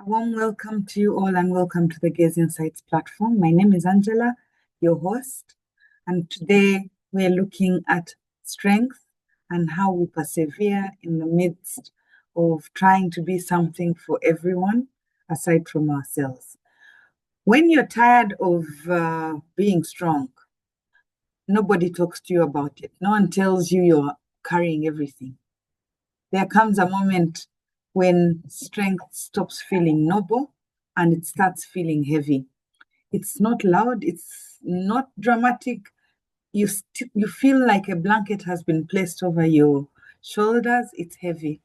A warm welcome to you all and welcome to the Gaze Insights platform. My name is Angela, your host, and today we're looking at strength and how we persevere in the midst of trying to be something for everyone aside from ourselves. When you're tired of being strong, nobody talks to you about it. No one tells you you're carrying everything. There comes a moment when strength stops feeling noble and it starts feeling heavy. It's not loud, it's not dramatic. You feel like a blanket has been placed over your shoulders. It's heavy.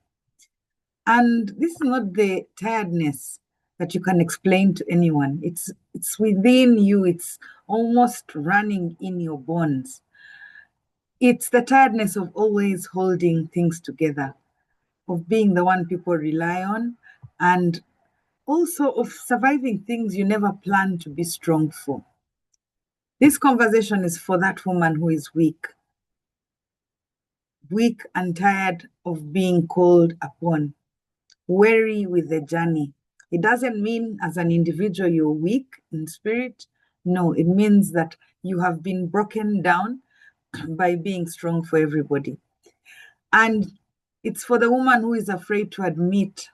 And this is not the tiredness that you can explain to anyone. It's within you. It's almost running in your bones. It's the tiredness of always holding things together, of being the one people rely on, and also of surviving things you never planned to be strong for. This conversation is for that woman who is weak and tired of being called upon, weary with the journey. It doesn't mean as an individual you're weak in spirit. No, it means that you have been broken down by being strong for everybody. And it's for the woman who is afraid to admit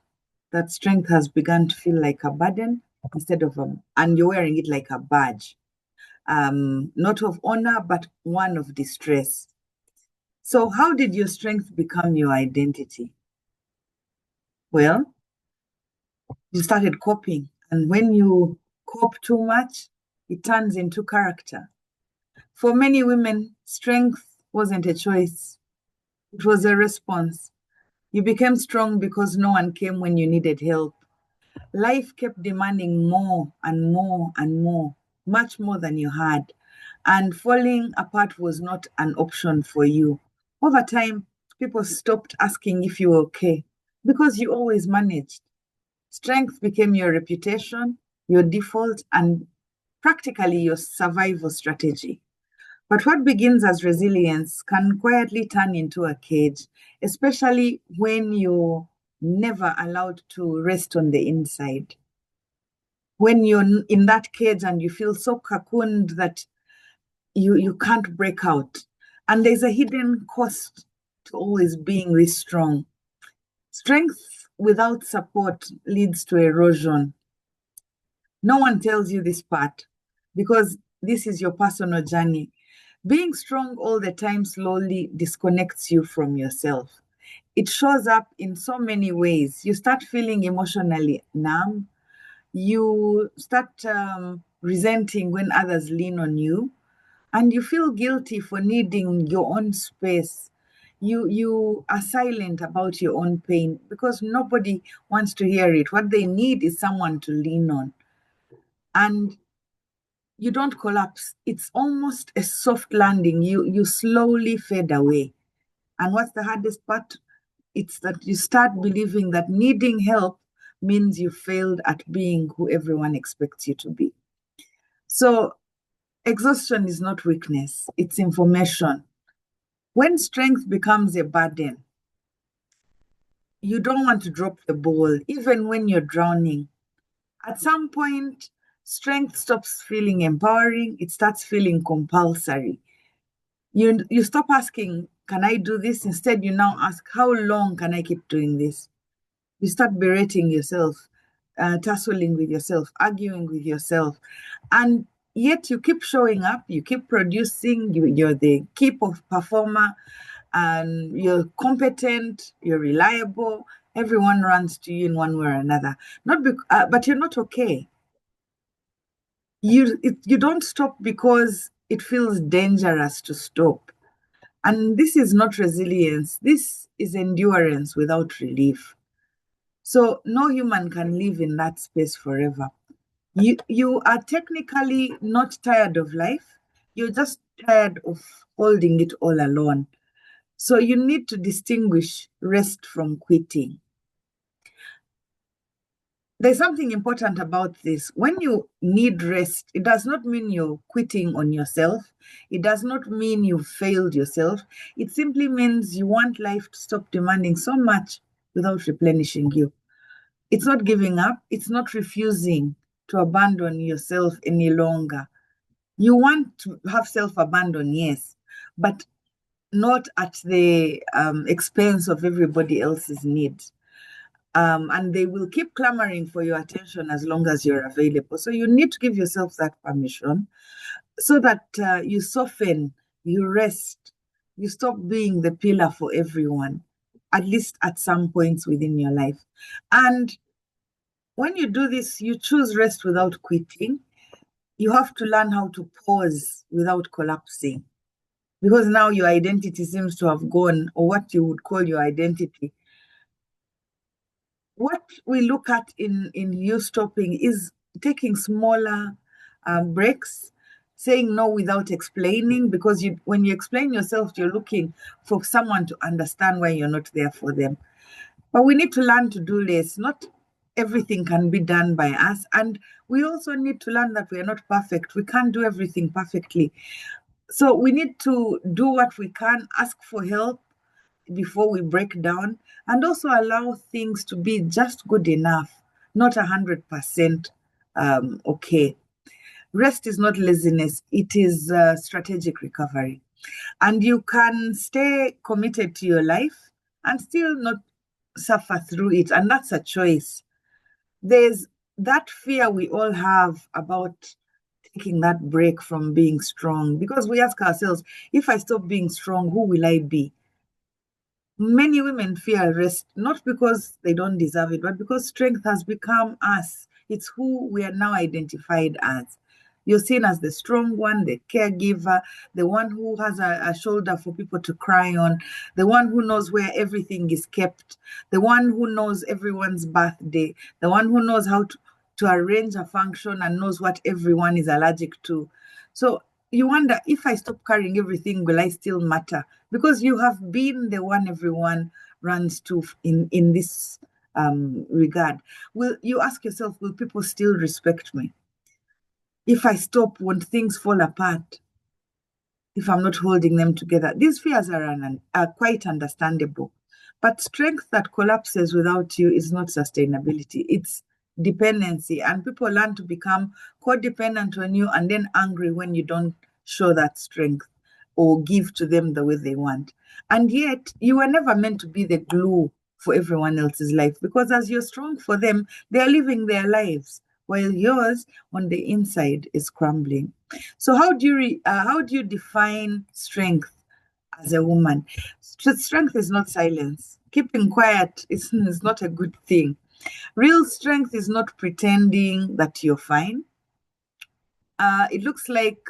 that strength has begun to feel like a burden instead of and you're wearing it like a badge, not of honor, but one of distress. So how did your strength become your identity? Well, you started coping. And when you cope too much, it turns into character. For many women, strength wasn't a choice. It was a response. You became strong because no one came when you needed help. Life kept demanding more and more and more, much more than you had. And falling apart was not an option for you. Over time, people stopped asking if you were okay because you always managed. Strength became your reputation, your default, and practically your survival strategy. But what begins as resilience can quietly turn into a cage, especially when you're never allowed to rest on the inside. When you're in that cage and you feel so cocooned that you can't break out. And there's a hidden cost to always being this strong. Strength without support leads to erosion. No one tells you this part because this is your personal journey. Being strong all the time slowly disconnects you from yourself. It shows up in so many ways. You start feeling emotionally numb. You start resenting when others lean on you. And you feel guilty for needing your own space. You are silent about your own pain because nobody wants to hear it. What they need is someone to lean on. And you don't collapse. It's almost a soft landing. You slowly fade away. And what's the hardest part? It's that you start believing that needing help means you failed at being who everyone expects you to be. So exhaustion is not weakness, it's information. When strength becomes a burden, you don't want to drop the ball, even when you're drowning. At some point, strength stops feeling empowering, it starts feeling compulsory. You stop asking, can I do this? Instead, you now ask, how long can I keep doing this? You start berating yourself, tussling with yourself, arguing with yourself. And yet you keep showing up, you keep producing, you're the keep of performer, and you're competent, you're reliable. Everyone runs to you in one way or another. But you're not okay. You don't stop because it feels dangerous to stop. And this is not resilience. This is endurance without relief. So no human can live in that space forever. You are technically not tired of life. You're just tired of holding it all alone. So you need to distinguish rest from quitting. There's something important about this. When you need rest, it does not mean you're quitting on yourself. It does not mean you failed yourself. It simply means you want life to stop demanding so much without replenishing you. It's not giving up. It's not refusing to abandon yourself any longer. You want to have self-abandon, yes, but not at the expense of everybody else's needs. And they will keep clamoring for your attention as long as you're available. So you need to give yourself that permission so that you soften, you rest, you stop being the pillar for everyone, at least at some points within your life. And when you do this, you choose rest without quitting. You have to learn how to pause without collapsing, because now your identity seems to have gone, or what you would call your identity. What we look at in you stopping is taking smaller breaks, saying no without explaining, because when you explain yourself, you're looking for someone to understand why you're not there for them. But we need to learn to do less. Not everything can be done by us. And we also need to learn that we are not perfect. We can't do everything perfectly. So we need to do what we can, ask for help before we break down, and also allow things to be just good enough, not 100% okay. Rest is not laziness, it is strategic recovery. And you can stay committed to your life and still not suffer through it. And that's a choice. There's that fear we all have about taking that break from being strong, because we ask ourselves, if I stop being strong, who will I be? Many women fear rest, not because they don't deserve it, but because strength has become us. It's who we are now identified as. You're seen as the strong one, the caregiver, the one who has a shoulder for people to cry on, the one who knows where everything is kept, the one who knows everyone's birthday, the one who knows how to arrange a function and knows what everyone is allergic to. So you wonder, if I stop carrying everything, will I still matter? Because you have been the one everyone runs to in this regard. Will you ask yourself, will people still respect me? If I stop, won't things fall apart if I'm not holding them together? These fears are quite understandable. But strength that collapses without you is not sustainability. It's dependency. And people learn to become codependent on you and then angry when you don't show that strength or give to them the way they want. And yet, you were never meant to be the glue for everyone else's life, because as you're strong for them, they're living their lives while yours on the inside is crumbling. So how do you define strength as a woman? Strength is not silence. Keeping quiet is not a good thing. Real strength is not pretending that you're fine. It looks like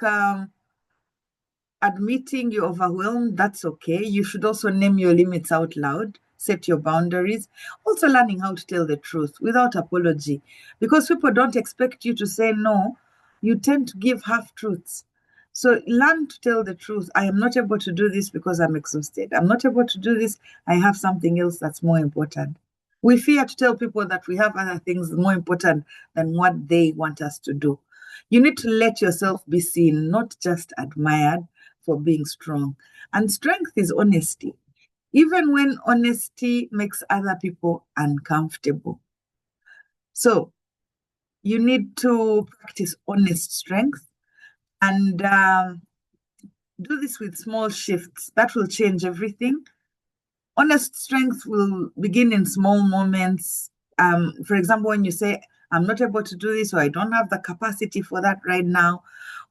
admitting you're overwhelmed. That's okay. You should also name your limits out loud, set your boundaries. Also, learning how to tell the truth without apology, because people don't expect you to say no. You tend to give half truths. So learn to tell the truth. I am not able to do this because I'm exhausted. I'm not able to do this. I have something else that's more important. We fear to tell people that we have other things more important than what they want us to do. You need to let yourself be seen, not just admired for being strong. And strength is honesty, even when honesty makes other people uncomfortable. So you need to practice honest strength and do this with small shifts that will change everything. Honest strength will begin in small moments. For example, when you say, I'm not able to do this, or I don't have the capacity for that right now,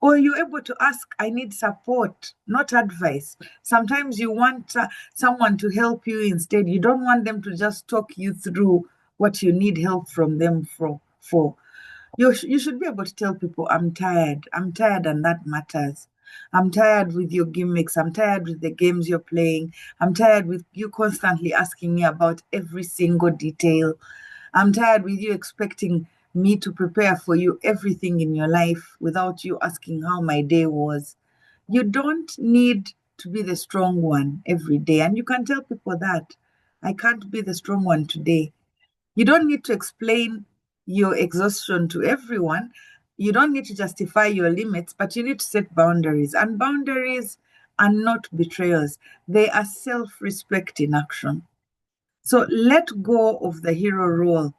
or you're able to ask, I need support, not advice. Sometimes you want someone to help you instead. You don't want them to just talk you through what you need help from them for. You should be able to tell people, I'm tired, and that matters. I'm tired with your gimmicks. I'm tired with the games you're playing. I'm tired with you constantly asking me about every single detail. I'm tired with you expecting me to prepare for you everything in your life without you asking how my day was. You don't need to be the strong one every day. And you can tell people that. I can't be the strong one today. You don't need to explain your exhaustion to everyone. You don't need to justify your limits, but you need to set boundaries. And boundaries are not betrayals, they are self respect in action. So let go of the hero role.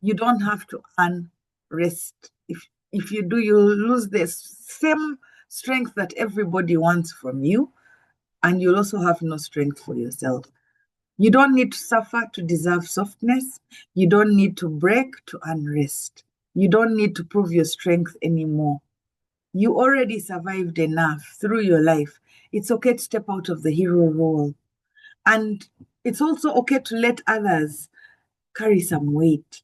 You don't have to earn rest. If you do, you'll lose the same strength that everybody wants from you, and you'll also have no strength for yourself. You don't need to suffer to deserve softness. You don't need to break to earn rest. You don't need to prove your strength anymore. You already survived enough through your life. It's okay to step out of the hero role. And it's also okay to let others carry some weight.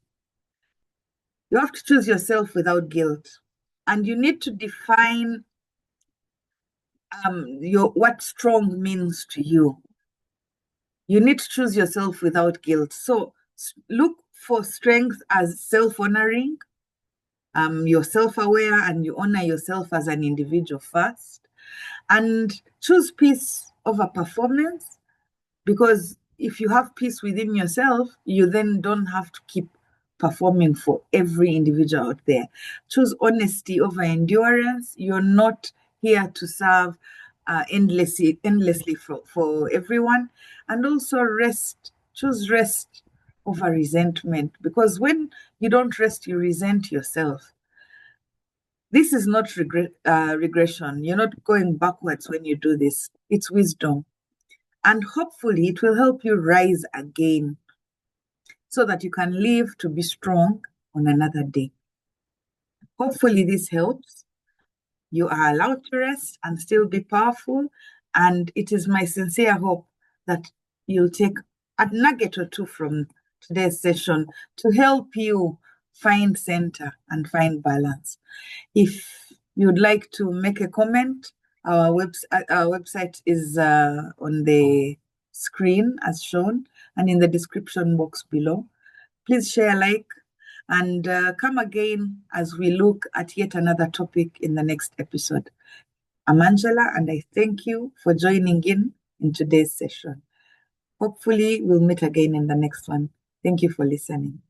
You have to choose yourself without guilt. And you need to define what strong means to you. You need to choose yourself without guilt. So look for strength as self-honoring. You're self-aware and you honor yourself as an individual first. And choose peace over performance, because if you have peace within yourself, you then don't have to keep performing for every individual out there. Choose honesty over endurance. You're not here to serve endlessly for everyone. And also rest. Choose rest over resentment, because when you don't rest, you resent yourself. This is not regression. You're not going backwards when you do this. It's wisdom. And hopefully it will help you rise again so that you can live to be strong on another day. Hopefully this helps. You are allowed to rest and still be powerful. And it is my sincere hope that you'll take a nugget or two from today's session to help you find center and find balance. If you'd like to make a comment, our website is on the screen as shown and in the description box below. Please share, like, and come again as we look at yet another topic in the next episode. I'm Angela, and I thank you for joining in today's session. Hopefully, we'll meet again in the next one. Thank you for listening.